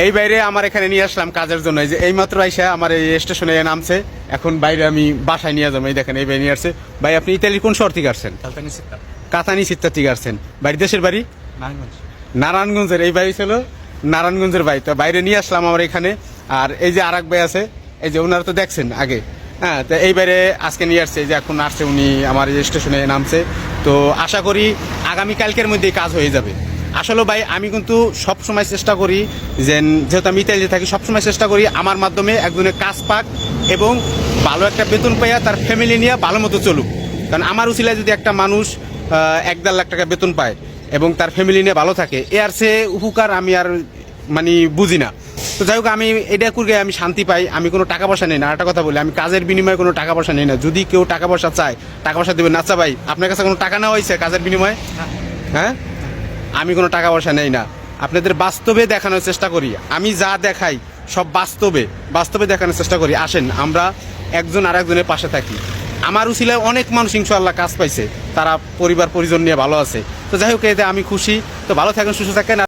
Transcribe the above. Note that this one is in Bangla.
এই বাইরে আমার এখানে নিয়ে আসলাম কাজের জন্য। এই যে এইমাত্র আইসা আমার এই স্টেশনে নামছে, এখন বাইরে আমি বাসায় নিয়ে যাবো। এই দেখেন এই ভাই নিয়ে আসছে। ভাই আপনি ইতালির কোন শহর থেকে আসছেন? কাতানি সিত্তা থেকে আসছেন। বাড়ি দেশের বাড়ি নারায়ণগঞ্জের। এই বাড়ি ছিল নারায়ণগঞ্জের বাড়ি। তো বাইরে নিয়ে আসলাম আমার এখানে। আর এই যে আর এক ভাই আছে, এই যে ওনারা তো দেখছেন আগে, হ্যাঁ। তো এই বাইরে আজকে নিয়ে আসছে, এই যে এখন আসছে উনি আমার এই স্টেশনে নামছে। তো আশা করি আগামীকালকের মধ্যেই কাজ হয়ে যাবে। আসলে ভাই আমি কিন্তু সবসময় চেষ্টা করি যে, যেহেতু আমি ইতালিতে থাকি, সবসময় চেষ্টা করি আমার মাধ্যমে একজনের কাজ পাক এবং ভালো একটা বেতন পাইয়া তার ফ্যামিলি নিয়ে ভালো মতো চলুক। কারণ আমার উচিলায় যদি একটা মানুষ 1-1.5 লাখ টাকা বেতন পায় এবং তার ফ্যামিলি নিয়ে ভালো থাকে, এর সে উপকার আমি আর মানে বুঝি না। তো যাই হোক, আমি এটা করে আমি শান্তি পাই। আমি কোনো টাকা পয়সা নেই না। একটা কথা বলি, আমি কাজের বিনিময়ে কোনো টাকা পয়সা নেই না। যদি কেউ টাকা পয়সা চায়, টাকা পয়সা দেবেন। আচ্ছা ভাই, আপনার কাছে কোনো টাকা নেওয়া হয়েছে কাজের বিনিময়ে? হ্যাঁ, আমি কোনো টাকা পয়সা নেই না। আপনাদের বাস্তবে দেখানোর চেষ্টা করি। আমি যা দেখাই সব বাস্তবে দেখানোর চেষ্টা করি। আসেন আমরা একজন আর একজনের পাশে থাকি। আমার উচিলায় অনেক মানুষ ইনশাআল্লাহ কাজ পাইছে, তারা পরিবার পরিজন নিয়ে ভালো আছে। তো যাই হোক, এতে আমি খুশি। তো ভালো থাকেন, সুস্থ থাকেন।